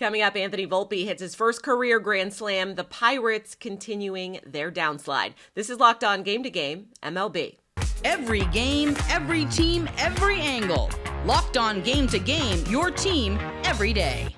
Coming up, Anthony Volpe hits his first career grand slam. The Pirates continuing their downslide. This is Locked On Game to Game, MLB. Every game, every team, every angle. Locked On Game to Game, your team every day.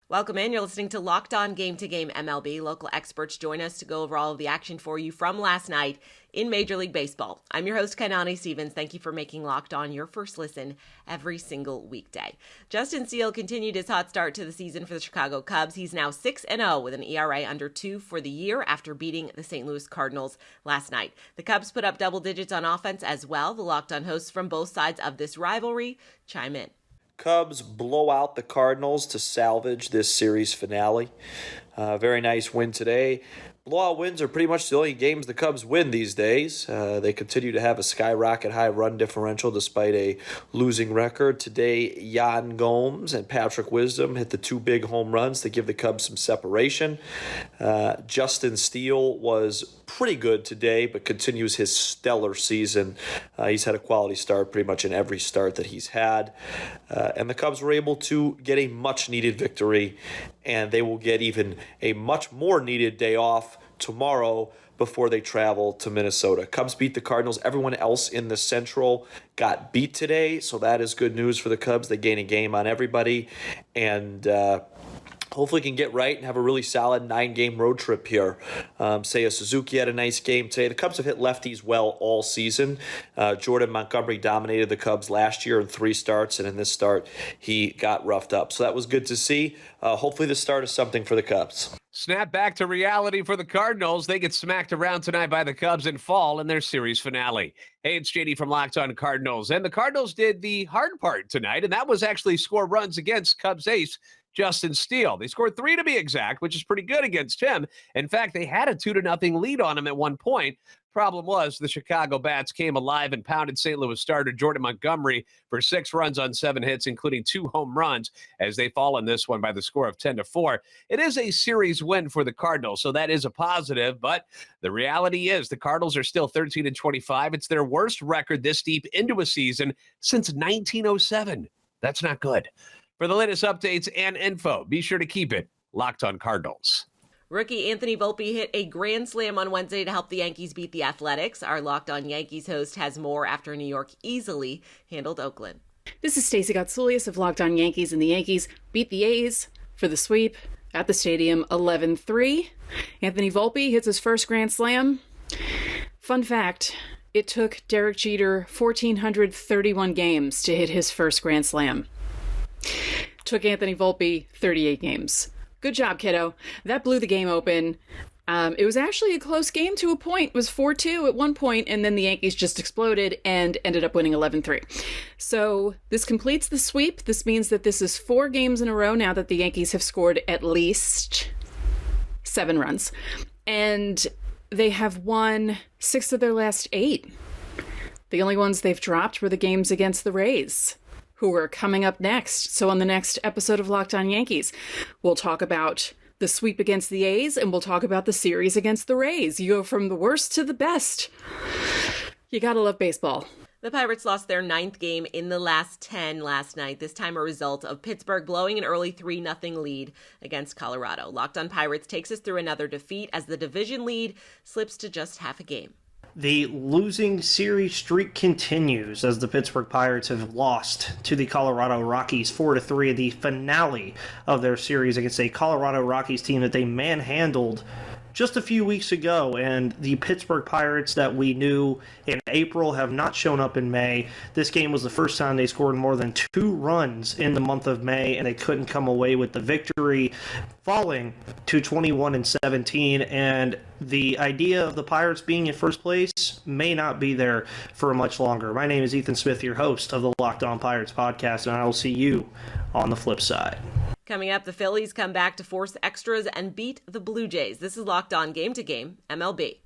Welcome in. You're listening to Locked On Game to Game MLB. Local experts join us to go over all of the action for you from last night in Major League Baseball. I'm your host, Kainani Stevens. Thank you for making Locked On your first listen every single weekday. Justin Steele continued his hot start to the season for the Chicago Cubs. He's now 6-0 with an ERA under 2 for the year after beating the St. Louis Cardinals last night. The Cubs put up double digits on offense as well. The Locked On hosts from both sides of this rivalry chime in. Cubs blow out the Cardinals to salvage this series finale. Very nice win today. Blowout wins are pretty much the only games the Cubs win these days. They continue to have a skyrocket high run differential despite a losing record. Today, Yan Gomes and Patrick Wisdom hit the two big home runs to give the Cubs some separation. Justin Steele was pretty good today, but continues his stellar season. He's had a quality start pretty much in every start that he's had. And the Cubs were able to get a much-needed victory, and they will get even a much more needed day off tomorrow before they travel to Minnesota. Cubs beat the Cardinals. Everyone else in the Central got beat today, so that is good news for the Cubs. They gain a game on everybody, and hopefully can get right and have a really solid 9-game road trip here. Seiya Suzuki had a nice game today. The Cubs have hit lefties well all season. Jordan Montgomery dominated the Cubs last year in 3 starts, and in this start, he got roughed up. So that was good to see. Hopefully the start is something for the Cubs. Snap back to reality for the Cardinals. They get smacked around tonight by the Cubs and fall in their series finale. Hey, it's JD from Locked On Cardinals. And the Cardinals did the hard part tonight, and that was actually score runs against Cubs ace Justin Steele. They scored 3 to be exact, which is pretty good against him. In fact, they had a 2-0 lead on him at one point. Problem was the Chicago Bats came alive and pounded St. Louis starter Jordan Montgomery for 6 runs on 7 hits, including 2 home runs, as they fall in this one by the score of 10-4. It is a series win for the Cardinals, so that is a positive, but the reality is the Cardinals are still 13-25. It's their worst record this deep into a season since 1907. That's not good. For the latest updates and info, be sure to keep it Locked On Cardinals. Rookie Anthony Volpe hit a grand slam on Wednesday to help the Yankees beat the Athletics. Our Locked On Yankees host has more after New York easily handled Oakland. This is Stacey Gotsoulias of Locked On Yankees, and the Yankees beat the A's for the sweep at the stadium 11-3. Anthony Volpe hits his first grand slam. Fun fact, it took Derek Jeter 1,431 games to hit his first grand slam. Took Anthony Volpe 38 games. Good job, kiddo. That blew the game open. It was actually a close game to a point. It was 4-2 at one point, and then the Yankees just exploded and ended up winning 11-3. So this completes the sweep. This means that this is 4 games in a row now that the Yankees have scored at least 7 runs. And they have won 6 of their last 8. The only ones they've dropped were the games against the Rays, who are coming up next. So on the next episode of Locked On Yankees, we'll talk about the sweep against the A's, and we'll talk about the series against the Rays. You go from the worst to the best. You gotta love baseball. The Pirates lost their 9th game in the last 10 last night, this time a result of Pittsburgh blowing an early 3-0 lead against Colorado. Locked On Pirates takes us through another defeat as the division lead slips to just half a game. The losing series streak continues as the Pittsburgh Pirates have lost to the Colorado Rockies 4-3 in the finale of their series against a Colorado Rockies team that they manhandled just a few weeks ago, and the Pittsburgh Pirates that we knew in April have not shown up in May. This game was the first time they scored more than 2 runs in the month of May, and they couldn't come away with the victory, falling to 21-17, and the idea of the Pirates being in first place may not be there for much longer. My name is Ethan Smith, your host of the Locked On Pirates podcast, and I will see you on the flip side. Coming up, the Phillies come back to force extras and beat the Blue Jays. This is Locked On Game to Game, MLB.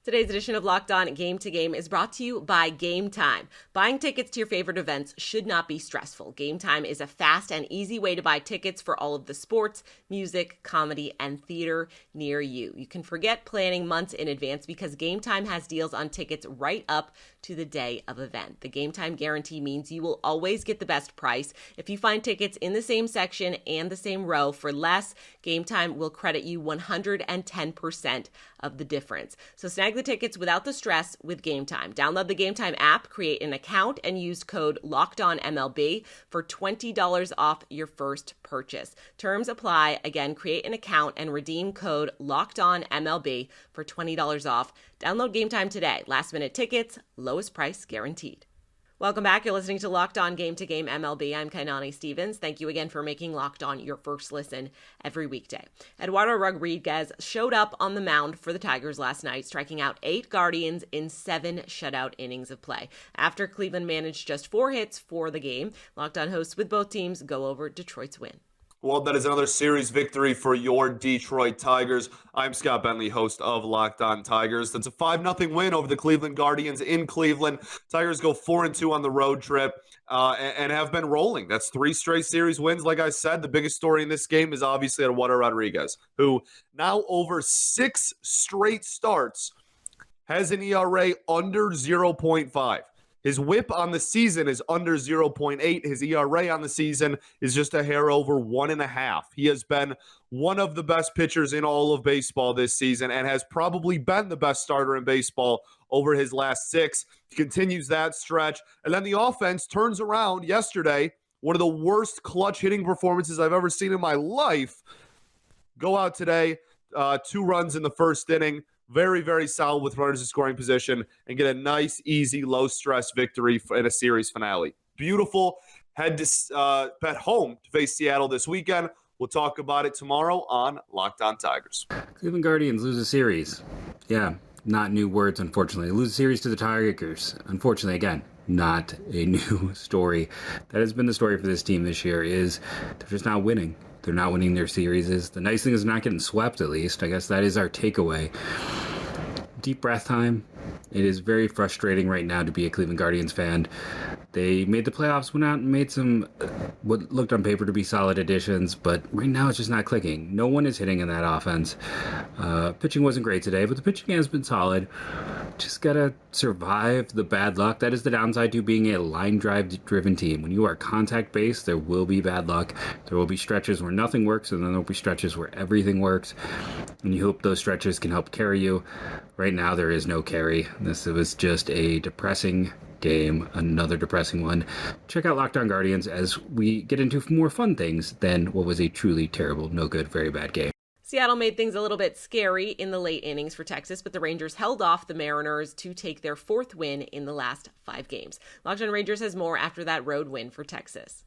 Today's edition of Locked On Game to Game is brought to you by Game Time. Buying tickets to your favorite events should not be stressful. Game Time is a fast and easy way to buy tickets for all of the sports, music, comedy, and theater near you. You can forget planning months in advance because Game Time has deals on tickets right up to the day of event. The Game Time guarantee means you will always get the best price. If you find tickets in the same section and the same row for less, Game Time will credit you 110% of the difference. So snag the tickets without the stress with Game Time. Download the Game Time app, create an account, and use code LOCKEDONMLB for $20 off your first purchase. Terms apply. Again, create an account and redeem code LOCKEDONMLB for $20 off. Download Game Time today. Last minute tickets, lowest price guaranteed. Welcome back. You're listening to Locked On Game to Game MLB. I'm Kainani Stevens. Thank you again for making Locked On your first listen every weekday. Eduardo Rodriguez showed up on the mound for the Tigers last night, striking out 8 Guardians in 7 shutout innings of play. After Cleveland managed just 4 hits for the game, Locked On hosts with both teams go over Detroit's win. Well, that is another series victory for your Detroit Tigers. I'm Scott Bentley, host of Locked On Tigers. That's a 5-0 win over the Cleveland Guardians in Cleveland. Tigers go 4-2 on the road trip and have been rolling. That's 3 straight series wins. Like I said, the biggest story in this game is obviously Eduardo Rodriguez, who now over 6 straight starts has an ERA under 0.5. His whip on the season is under 0.8. His ERA on the season is just a hair over 1.5. He has been one of the best pitchers in all of baseball this season and has probably been the best starter in baseball over his last 6. He continues that stretch. And then the offense turns around yesterday. One of the worst clutch hitting performances I've ever seen in my life. Go out today, 2 runs in the first inning. Very, very solid with runners in scoring position and get a nice, easy, low-stress victory in a series finale. Beautiful. Head home to face Seattle this weekend. We'll talk about it tomorrow on Locked On Tigers. Cleveland Guardians lose a series. Yeah, not new words, unfortunately. They lose a series to the Tigers. Unfortunately, again, not a new story. That has been the story for this team this year is they're just not winning. They're not winning their series. The nice thing is not getting swept, at least. I guess that is our takeaway. Deep breath time. It is very frustrating right now to be a Cleveland Guardians fan. They made the playoffs, went out and made some what looked on paper to be solid additions, but right now it's just not clicking. No one is hitting in that offense. Pitching wasn't great today, but the pitching has been solid. Just gotta survive the bad luck. That is the downside to being a line drive driven team. When you are contact based, there will be bad luck. There will be stretches where nothing works, and then there will be stretches where everything works. And you hope those stretches can help carry you. Right now, there is no carry. This was just a depressing game, another depressing one. Check out Locked On Guardians as we get into more fun things than what was a truly terrible, no good, very bad game. Seattle made things a little bit scary in the late innings for Texas, but the Rangers held off the Mariners to take their 4th win in the last 5 games. Locked On Rangers has more after that road win for Texas.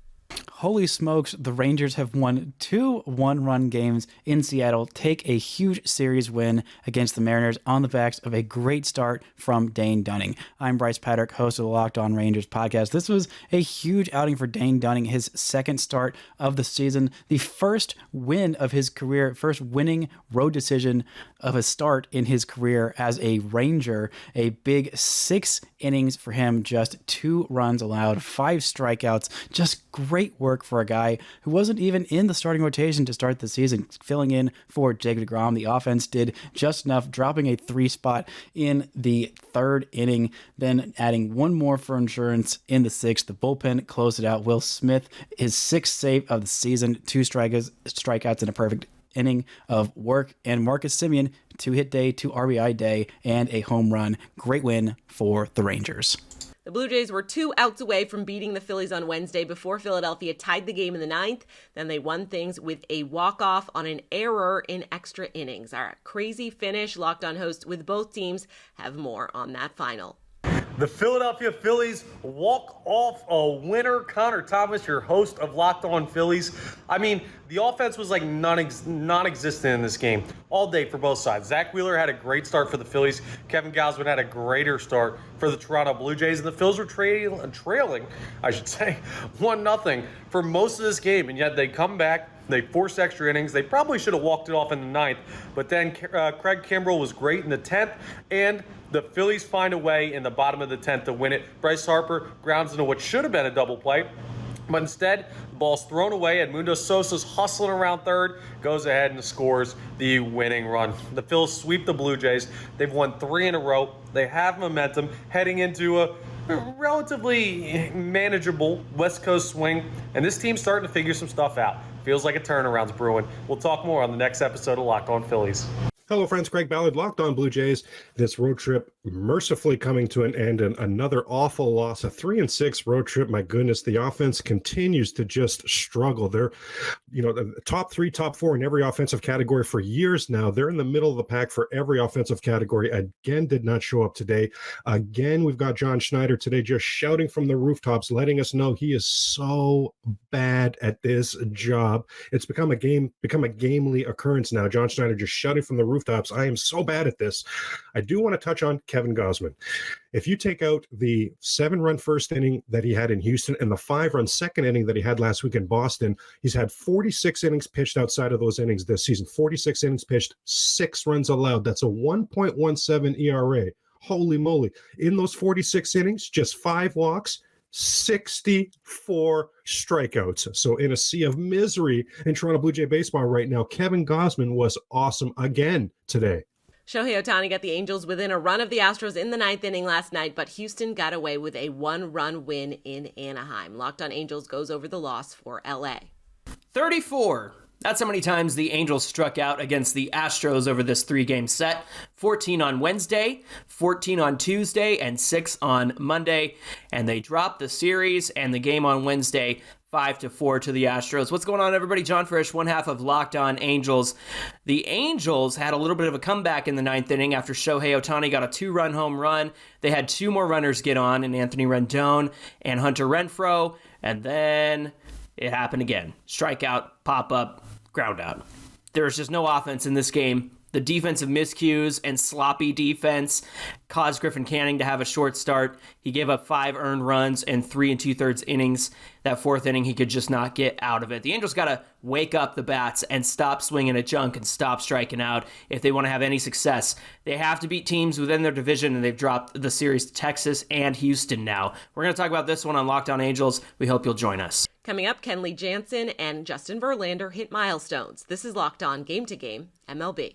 Holy smokes, the Rangers have won 2 one-run games in Seattle, take a huge series win against the Mariners on the backs of a great start from Dane Dunning. I'm Bryce Patrick, host of the Locked On Rangers podcast. This was a huge outing for Dane Dunning, his 2nd start of the season, the first win of his career, first winning road decision of a start in his career as a Ranger. A big 6 innings for him, just 2 runs allowed, 5 strikeouts, just great work for a guy who wasn't even in the starting rotation to start the season, filling in for Jacob deGrom. The offense did just enough, dropping a 3 spot in the 3rd inning, then adding 1 more for insurance in the 6th. The bullpen closed it out. Will Smith, his 6th save of the season, 2 strikeouts in a perfect inning of work, and Marcus Semien, 2-hit day, 2 RBI day, and a home run. Great win for the Rangers. The Blue Jays were 2 outs away from beating the Phillies on Wednesday before Philadelphia tied the game in the 9th. Then they won things with a walk-off on an error in extra innings. Our crazy finish. Locked On hosts with both teams have more on that final. The Philadelphia Phillies walk off a winner. Connor Thomas, your host of Locked On Phillies. I mean, the offense was like non-existent in this game all day for both sides. Zach Wheeler had a great start for the Phillies. Kevin Gausman had a greater start for the Toronto Blue Jays. And the Phils were trailing, I should say, 1-0 for most of this game. And yet they come back. They forced extra innings. They probably should have walked it off in the 9th. But then Craig Kimbrell was great in the 10th. And the Phillies find a way in the bottom of the 10th to win it. Bryce Harper grounds into what should have been a double play. But instead, the ball's thrown away. Edmundo Sosa's hustling around third, goes ahead and scores the winning run. The Phils sweep the Blue Jays. They've won 3 in a row. They have momentum heading into a relatively manageable West Coast swing. And this team's starting to figure some stuff out. Feels like a turnaround's brewing. We'll talk more on the next episode of Locked On Phillies. Hello, friends. Craig Ballard, Locked On Blue Jays. This road trip mercifully coming to an end, and another awful loss. A 3-6 road trip. My goodness, the offense continues to just struggle. They're, the top 3, top 4 in every offensive category for years now. They're in the middle of the pack for every offensive category. Again, did not show up today. Again, we've got John Schneider today just shouting from the rooftops, letting us know he is so bad at this job. It's become a gamely occurrence now. John Schneider just shouting from the rooftops, I am so bad at this. I do want to touch on Kevin Gausman. If you take out the 7-run first inning that he had in Houston and the 5-run second inning that he had last week in Boston, he's had 46 innings pitched outside of those innings this season. 46 innings pitched, 6 runs allowed. That's a 1.17 ERA. Holy moly. In those 46 innings, just 5 walks, 64 strikeouts. So in a sea of misery in Toronto Blue Jay baseball right now, Kevin Gausman was awesome again today. Shohei Ohtani got the Angels within a run of the Astros in the 9th inning last night, but Houston got away with a 1-run win in Anaheim. Locked On Angels goes over the loss for LA. 34. That's how many times the Angels struck out against the Astros over this 3-game set. 14 on Wednesday, 14 on Tuesday, and 6 on Monday. And they dropped the series and the game on Wednesday 5-4 to the Astros. What's going on, everybody? John Frisch, one half of Locked On Angels. The Angels had a little bit of a comeback in the 9th inning after Shohei Ohtani got a 2-run home run. They had 2 more runners get on in Anthony Rendon and Hunter Renfroe. And then it happened again. Strikeout, pop-up, ground out. There's just no offense in this game. The defensive miscues and sloppy defense caused Griffin Canning to have a short start. He gave up 5 earned runs and 3 2/3 innings. That 4th inning, he could just not get out of it. The Angels got to wake up the bats and stop swinging at junk and stop striking out if they want to have any success. They have to beat teams within their division, and they've dropped the series to Texas and Houston now. We're going to talk about this one on Locked On Angels. We hope you'll join us. Coming up, Kenley Jansen and Justin Verlander hit milestones. This is Locked On Game to Game MLB.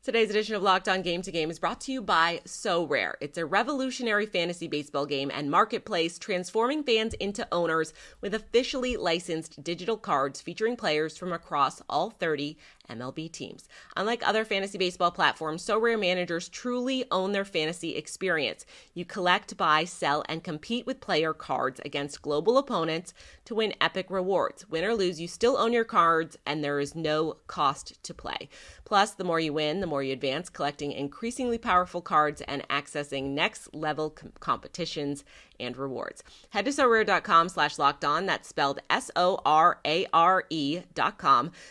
Today's edition of Locked On Game to Game is brought to you by So Rare. It's a revolutionary fantasy baseball game and marketplace transforming fans into owners with officially licensed digital cards featuring players from across all 30 MLB teams. Unlike other fantasy baseball platforms, So Rare managers truly own their fantasy experience. You collect, buy, sell, and compete with player cards against global opponents to win epic rewards. Win or lose, you still own your cards, and there is no cost to play. Plus, the more you win, the more you advance, collecting increasingly powerful cards and accessing next-level competitions and rewards. Head to SoRare.com/lockedon, that's spelled SORARE.com,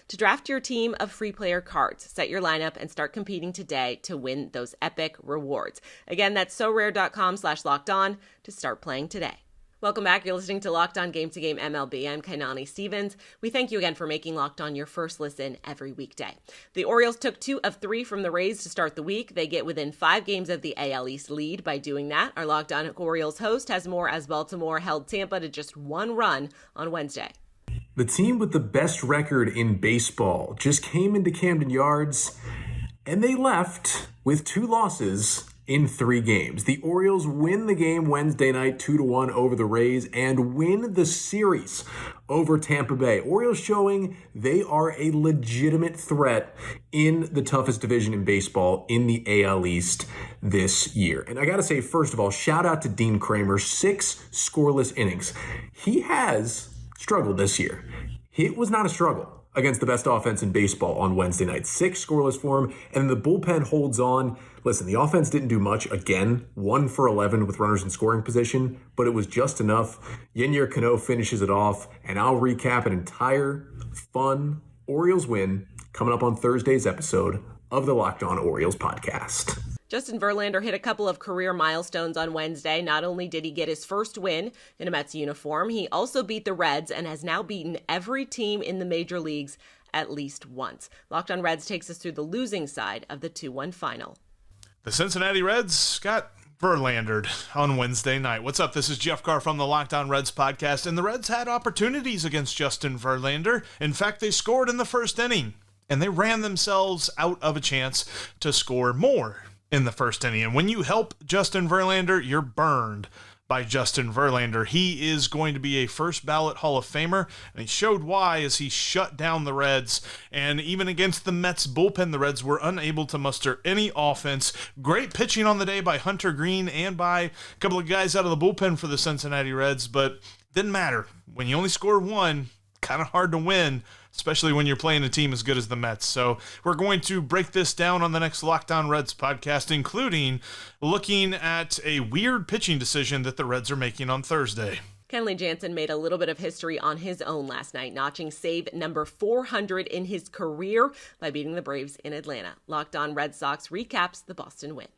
to draft your team of free player cards. Set your lineup and start competing today to win those epic rewards. Again, that's SoRare.com/lockedon to start playing today. Welcome back. You're listening to Locked On Game to Game MLB. I'm Kainani Stevens. We thank you again for making Locked On your first listen every weekday. The Orioles took 2 of 3 from the Rays to start the week. They get within 5 games of the AL East lead by doing that. Our Locked On Orioles host has more as Baltimore held Tampa to just 1 run on Wednesday. The team with the best record in baseball just came into Camden Yards and they left with 2 losses in 3 games. The Orioles win the game Wednesday night 2-1 over the Rays and win the series over Tampa Bay. Orioles showing they are a legitimate threat in the toughest division in baseball in the AL East this year. And I got to say, first of all, shout out to Dean Kramer, 6 scoreless innings. He has struggled this year. it was not a struggle against the best offense in baseball on Wednesday night. 6 scoreless for him, and the bullpen holds on. Listen, the offense didn't do much. Again, 1 for 11 with runners in scoring position, but it was just enough. Yennier Cano finishes it off, and I'll recap an entire fun Orioles win coming up on Thursday's episode of the Locked On Orioles podcast. Justin Verlander hit a couple of career milestones on Wednesday. Not only did he get his first win in a Mets uniform, he also beat the Reds and has now beaten every team in the major leagues at least once. Locked On Reds takes us through the losing side of the 2-1 final. The Cincinnati Reds got Verlandered on Wednesday night. What's up? This is Jeff Carr from the Locked On Reds podcast, and the Reds had opportunities against Justin Verlander. In fact, they scored in the first inning, and they ran themselves out of a chance to score more in the first inning. And when you help Justin Verlander, you're burned by Justin Verlander. He is going to be a first ballot Hall of Famer, and he showed why as he shut down the Reds. And even against the Mets bullpen, the Reds were unable to muster any offense. Great pitching on the day by Hunter Green and by a couple of guys out of the bullpen for the Cincinnati Reds, but didn't matter. When you only score one, kind of hard to win, especially when you're playing a team as good as the Mets. So we're going to break this down on the next Locked On Reds podcast, including looking at a weird pitching decision that the Reds are making on Thursday. Kenley Jansen made a little bit of history on his own last night, notching save number 400 in his career by beating the Braves in Atlanta. Locked On Red Sox recaps the Boston win.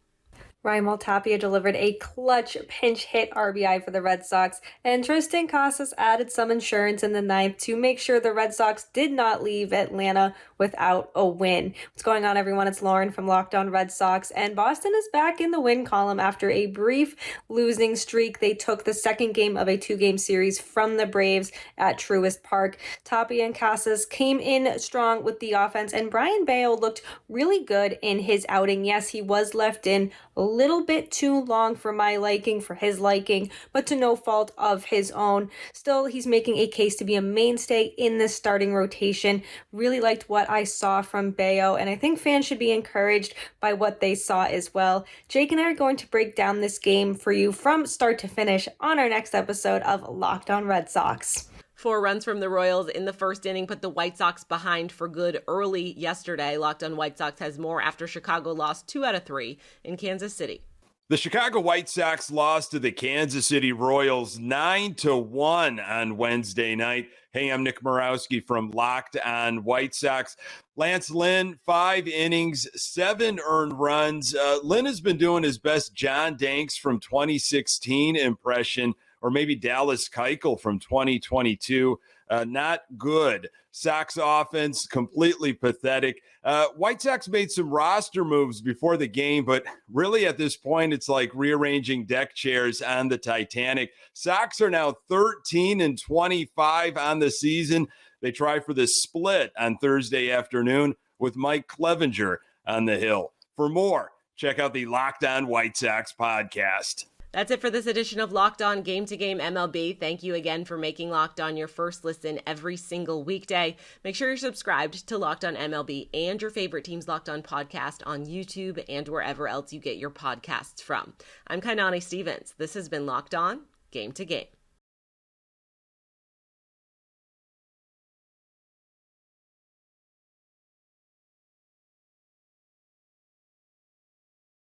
Raimel Tapia delivered a clutch pinch hit RBI for the Red Sox, and Tristan Casas added some insurance in the ninth to make sure the Red Sox did not leave Atlanta without a win. What's going on, everyone? It's Lauren from Locked On Red Sox, and Boston is back in the win column after a brief losing streak. They took the second game of a 2-game series from the Braves at Truist Park. Tapia and Casas came in strong with the offense, and Brian Bayo looked really good in his outing. Yes, he was left in a little bit too long for my liking, for his liking, but to no fault of his own. Still, he's making a case to be a mainstay in this starting rotation. Really liked what I saw from Bayo, and I think fans should be encouraged by what they saw as well. Jake and I are going to break down this game for you from start to finish on our next episode of Locked On Red Sox. 4 runs from the Royals in the first inning put the White Sox behind for good early yesterday. Locked On White Sox has more after Chicago lost 2 out of 3 in Kansas City. The Chicago White Sox lost to the Kansas City Royals 9-1 on Wednesday night. Hey, I'm Nick Morawski from Locked On White Sox. Lance Lynn, 5 innings, 7 earned runs. Lynn has been doing his best John Danks from 2016 impression, or maybe Dallas Keuchel from 2022. Not good. Sox offense, completely pathetic. White Sox made some roster moves before the game, but really at this point, it's like rearranging deck chairs on the Titanic. Sox are now 13-25 on the season. They try for this split on Thursday afternoon with Mike Clevenger on the hill. For more, check out the Locked On White Sox podcast. That's it for this edition of Locked On Game to Game MLB. Thank you again for making Locked On your first listen every single weekday. Make sure you're subscribed to Locked On MLB and your favorite team's Locked On podcast on YouTube and wherever else you get your podcasts from. I'm Kainani Stevens. This has been Locked On Game to Game.